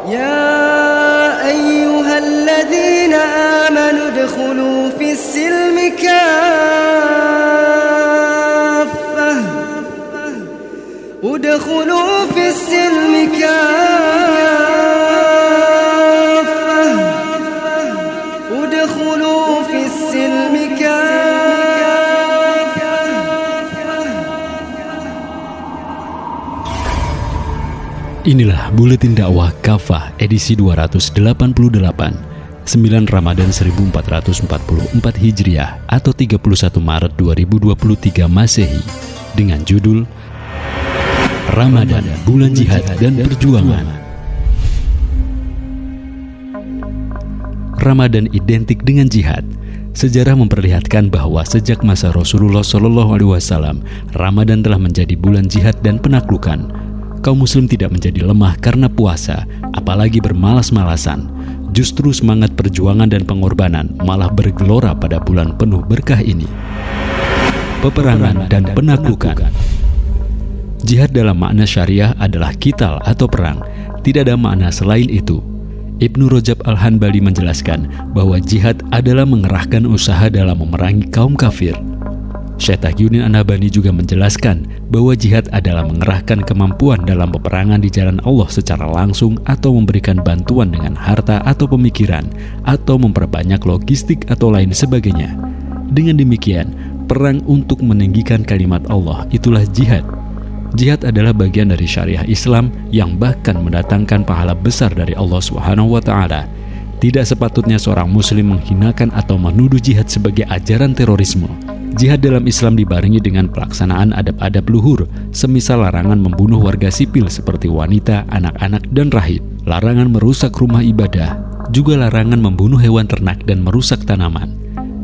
يا أيها الذين آمنوا ادخلوا في السلم كافة Inilah Buletin Dakwah Kafah edisi 288, 9 Ramadan 1444 Hijriah atau 31 Maret 2023 Masehi dengan judul Ramadan, Bulan Jihad dan Perjuangan. Ramadan identik dengan jihad. Sejarah memperlihatkan bahwa sejak masa Rasulullah SAW, Ramadan telah menjadi bulan jihad dan penaklukan. Kaum muslim tidak menjadi lemah karena puasa, apalagi bermalas-malasan. Justru semangat perjuangan dan pengorbanan malah bergelora pada bulan penuh berkah ini. Peperangan dan penaklukan. Jihad dalam makna syariah adalah qital atau perang. Tidak ada makna selain itu. Ibnu Rajab Al-Hanbali menjelaskan bahwa jihad adalah mengerahkan usaha dalam memerangi kaum kafir. Syekh Taqiyuddin An-Nabhani juga menjelaskan bahwa jihad adalah mengerahkan kemampuan dalam peperangan di jalan Allah secara langsung atau memberikan bantuan dengan harta atau pemikiran atau memperbanyak logistik atau lain sebagainya. Dengan demikian, perang untuk meninggikan kalimat Allah itulah jihad. Jihad adalah bagian dari syariah Islam yang bahkan mendatangkan pahala besar dari Allah SWT. Tidak sepatutnya seorang muslim menghinakan atau menuduh jihad sebagai ajaran terorisme. Jihad dalam Islam dibarengi dengan pelaksanaan adab-adab luhur, semisal larangan membunuh warga sipil seperti wanita, anak-anak, dan rahib, larangan merusak rumah ibadah, juga larangan membunuh hewan ternak dan merusak tanaman.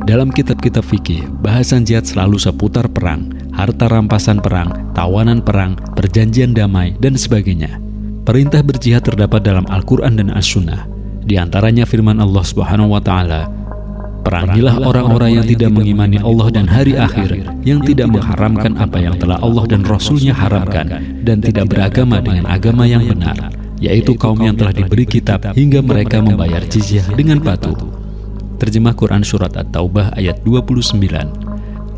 Dalam kitab-kitab fikih, bahasan jihad selalu seputar perang, harta rampasan perang, tawanan perang, perjanjian damai, dan sebagainya. Perintah berjihad terdapat dalam Al-Quran dan As-Sunnah. Di antaranya firman Allah SWT, "Perangilah orang-orang yang tidak mengimani Allah dan hari akhir, yang tidak mengharamkan apa yang telah Allah dan Rasul-Nya haramkan, dan tidak beragama dengan agama yang benar, yaitu kaum yang telah diberi kitab hingga mereka membayar jizyah dengan patuh." Terjemah Quran Surat At-Taubah ayat 29.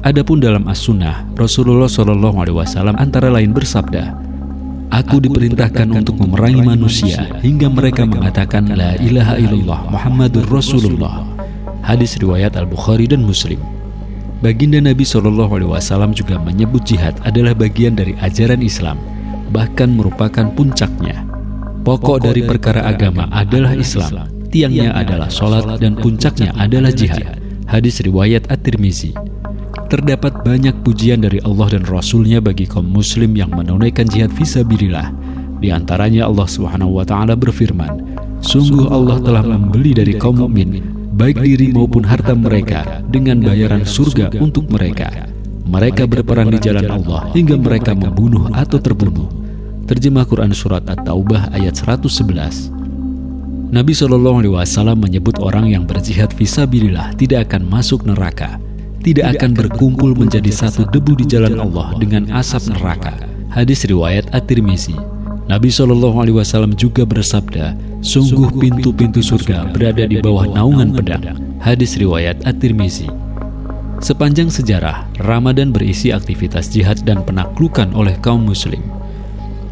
Adapun dalam As-Sunnah, Rasulullah SAW antara lain bersabda, "Aku diperintahkan untuk memerangi manusia hingga mereka mengatakan La ilaha illallah Muhammadur Rasulullah." Hadis riwayat Al-Bukhari dan Muslim. Baginda Nabi SAW juga menyebut jihad adalah bagian dari ajaran Islam, bahkan merupakan puncaknya. Pokok dari perkara agama adalah Islam, tiangnya adalah sholat, dan puncaknya adalah jihad. Hadis riwayat At-Tirmizi. Terdapat banyak pujian dari Allah dan Rasul-Nya bagi kaum muslim yang menunaikan jihad fisabilillah. Di antaranya Allah SWT berfirman, "Sungguh Allah telah membeli dari kaum mukmin baik diri maupun harta mereka dengan bayaran surga untuk mereka. Mereka berperang di jalan Allah hingga mereka membunuh atau terbunuh." Terjemah Quran Surat At-Taubah ayat 111. Nabi SAW menyebut orang yang berjihad fisabilillah tidak akan masuk neraka, tidak akan berkumpul menjadi satu debu di jalan Allah dengan asap neraka. Hadis riwayat At-Tirmizi. Nabi SAW juga bersabda, "Sungguh pintu-pintu surga berada di bawah naungan pedang." Hadis riwayat At-Tirmizi. Sepanjang sejarah, Ramadan berisi aktivitas jihad dan penaklukan oleh kaum muslim.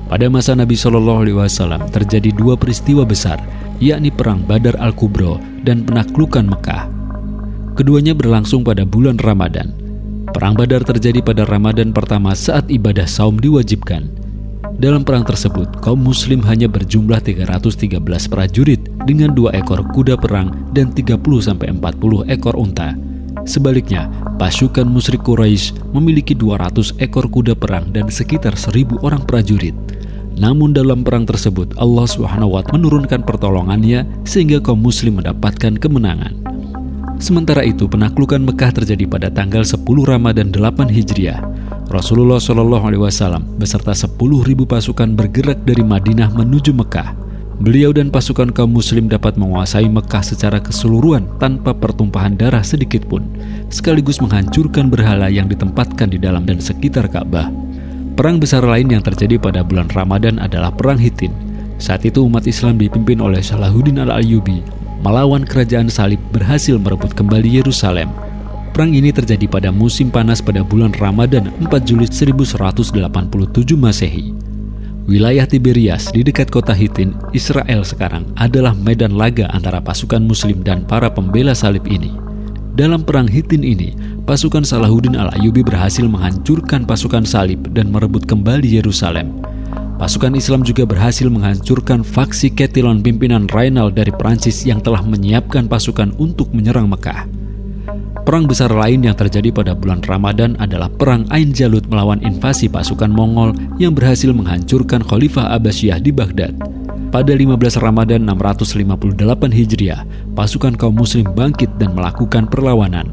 Pada masa Nabi SAW terjadi dua peristiwa besar, yakni Perang Badar Al-Kubra dan penaklukan Mekah. Keduanya berlangsung pada bulan Ramadan. Perang Badar terjadi pada Ramadan pertama saat ibadah saum diwajibkan. Dalam perang tersebut, kaum muslim hanya berjumlah 313 prajurit dengan 2 ekor kuda perang dan 30-40 ekor unta. Sebaliknya, pasukan musyrik Quraisy memiliki 200 ekor kuda perang dan sekitar 1000 orang prajurit. Namun dalam perang tersebut, Allah SWT menurunkan pertolongannya sehingga kaum muslim mendapatkan kemenangan. Sementara itu, penaklukan Mekah terjadi pada tanggal 10 Ramadan 8 Hijriah. Rasulullah SAW beserta 10.000 pasukan bergerak dari Madinah menuju Mekah. Beliau dan pasukan kaum muslim dapat menguasai Mekah secara keseluruhan tanpa pertumpahan darah sedikit pun, sekaligus menghancurkan berhala yang ditempatkan di dalam dan sekitar Ka'bah. Perang besar lain yang terjadi pada bulan Ramadan adalah Perang Hittin. Saat itu umat Islam dipimpin oleh Salahuddin Al-Ayyubi melawan kerajaan salib berhasil merebut kembali Yerusalem. Perang ini terjadi pada musim panas pada bulan Ramadan 4 Juli 1187 Masehi. Wilayah Tiberias di dekat kota Hitin, Israel sekarang adalah medan laga antara pasukan Muslim dan para pembela salib ini. Dalam perang Hitin ini, pasukan Salahuddin Al-Ayyubi berhasil menghancurkan pasukan salib dan merebut kembali Yerusalem. Pasukan Islam juga berhasil menghancurkan faksi Ketilon pimpinan Rainal dari Prancis yang telah menyiapkan pasukan untuk menyerang Mekah. Perang besar lain yang terjadi pada bulan Ramadan adalah Perang Ain Jalut melawan invasi pasukan Mongol yang berhasil menghancurkan Khalifah Abbasiyah di Baghdad. Pada 15 Ramadan 658 Hijriah, pasukan kaum muslim bangkit dan melakukan perlawanan.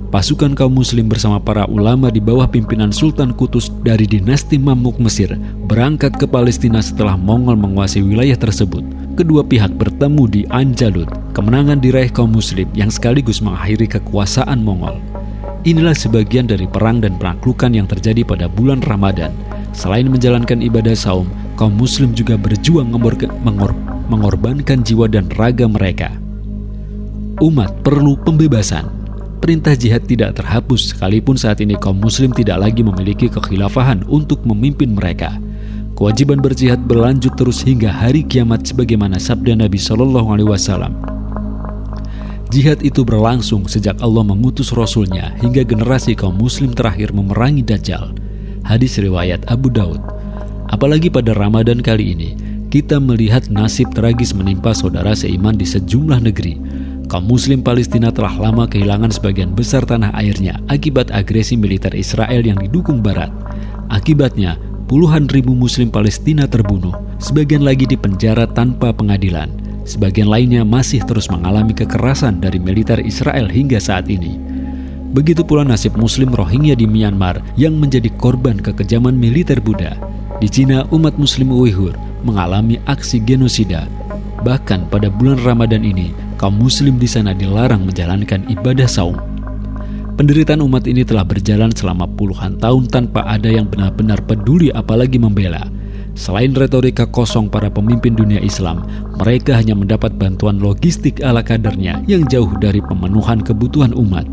Pasukan kaum muslim bersama para ulama di bawah pimpinan Sultan Qutus dari dinasti Mamluk Mesir berangkat ke Palestina setelah Mongol menguasai wilayah tersebut. Kedua pihak bertemu di Ain Jalut. Kemenangan diraih kaum muslim yang sekaligus mengakhiri kekuasaan Mongol. Inilah sebagian dari perang dan penaklukan yang terjadi pada bulan Ramadan. Selain menjalankan ibadah saum, kaum muslim juga berjuang mengorbankan jiwa dan raga mereka. Umat perlu pembebasan. Perintah jihad tidak terhapus sekalipun saat ini kaum muslim tidak lagi memiliki kekhilafahan untuk memimpin mereka. Kewajiban berjihad berlanjut terus hingga hari kiamat sebagaimana sabda Nabi SAW. Jihad itu berlangsung sejak Allah mengutus Rasulnya hingga generasi kaum muslim terakhir memerangi Dajjal. Hadis riwayat Abu Daud. Apalagi pada Ramadan kali ini, kita melihat nasib tragis menimpa saudara seiman di sejumlah negeri. Kaum muslim Palestina telah lama kehilangan sebagian besar tanah airnya akibat agresi militer Israel yang didukung Barat. Akibatnya, puluhan ribu muslim Palestina terbunuh, sebagian lagi dipenjara tanpa pengadilan. Sebagian lainnya masih terus mengalami kekerasan dari militer Israel hingga saat ini. Begitu pula nasib muslim Rohingya di Myanmar yang menjadi korban kekejaman militer Buddha. Di Cina, umat muslim Uighur mengalami aksi genosida. Bahkan pada bulan Ramadan ini, kaum muslim di sana dilarang menjalankan ibadah saum. Penderitaan umat ini telah berjalan selama puluhan tahun tanpa ada yang benar-benar peduli apalagi membela. Selain retorika kosong para pemimpin dunia Islam, mereka hanya mendapat bantuan logistik ala kadernya yang jauh dari pemenuhan kebutuhan umat.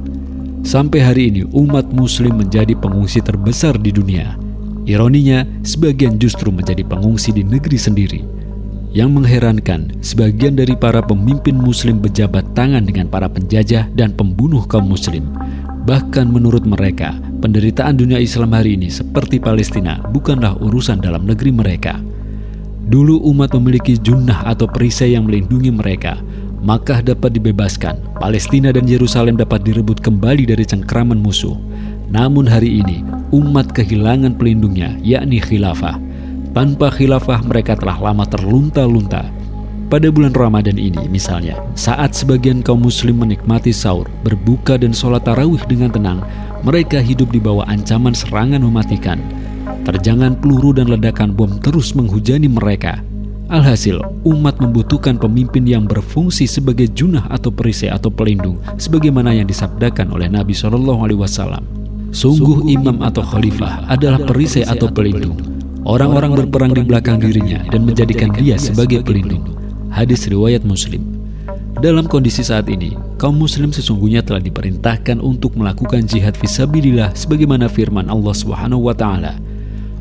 Sampai hari ini, umat muslim menjadi pengungsi terbesar di dunia. Ironinya, sebagian justru menjadi pengungsi di negeri sendiri. Yang mengherankan, sebagian dari para pemimpin muslim berjabat tangan dengan para penjajah dan pembunuh kaum muslim. Bahkan menurut mereka, penderitaan dunia Islam hari ini seperti Palestina bukanlah urusan dalam negeri mereka. Dulu umat memiliki junnah atau perisai yang melindungi mereka. Makkah dapat dibebaskan, Palestina dan Yerusalem dapat direbut kembali dari cengkraman musuh. Namun hari ini, umat kehilangan pelindungnya, yakni khilafah. Tanpa khilafah mereka telah lama terlunta-lunta. Pada bulan Ramadan ini misalnya, saat sebagian kaum muslim menikmati sahur, berbuka dan sholat tarawih dengan tenang, mereka hidup di bawah ancaman serangan mematikan. Terjangan peluru dan ledakan bom terus menghujani mereka. Alhasil, umat membutuhkan pemimpin yang berfungsi sebagai junah atau perisai atau pelindung, sebagaimana yang disabdakan oleh Nabi SAW. Sungguh imam atau khalifah adalah perisai atau pelindung. Orang-orang berperang di belakang dirinya dan menjadikan dia sebagai pelindung. Hadis riwayat Muslim. Dalam kondisi saat ini, kaum muslim sesungguhnya telah diperintahkan untuk melakukan jihad fisabilillah sebagaimana firman Allah SWT.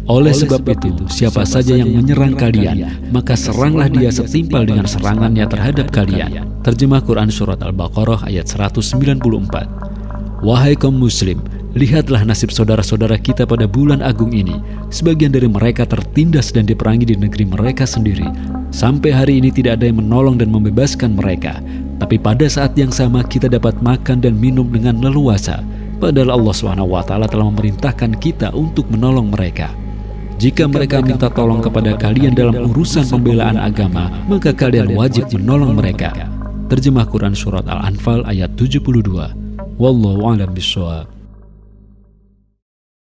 Oleh sebab itu, siapa saja yang menyerang kalian, maka seranglah dia setimpal dengan serangannya terhadap kalian. Terjemah Quran Surat Al-Baqarah ayat 194. Wahai kaum muslim, lihatlah nasib saudara-saudara kita pada bulan agung ini. Sebagian dari mereka tertindas dan diperangi di negeri mereka sendiri. Sampai hari ini tidak ada yang menolong dan membebaskan mereka. Tapi pada saat yang sama kita dapat makan dan minum dengan leluasa. Padahal Allah SWT telah memerintahkan kita untuk menolong mereka. Jika mereka minta tolong kepada kalian dalam urusan pembelaan agama, maka kalian wajib menolong mereka. Terjemah Quran Surat Al-Anfal ayat 72. Wallahu a'lam bishawab.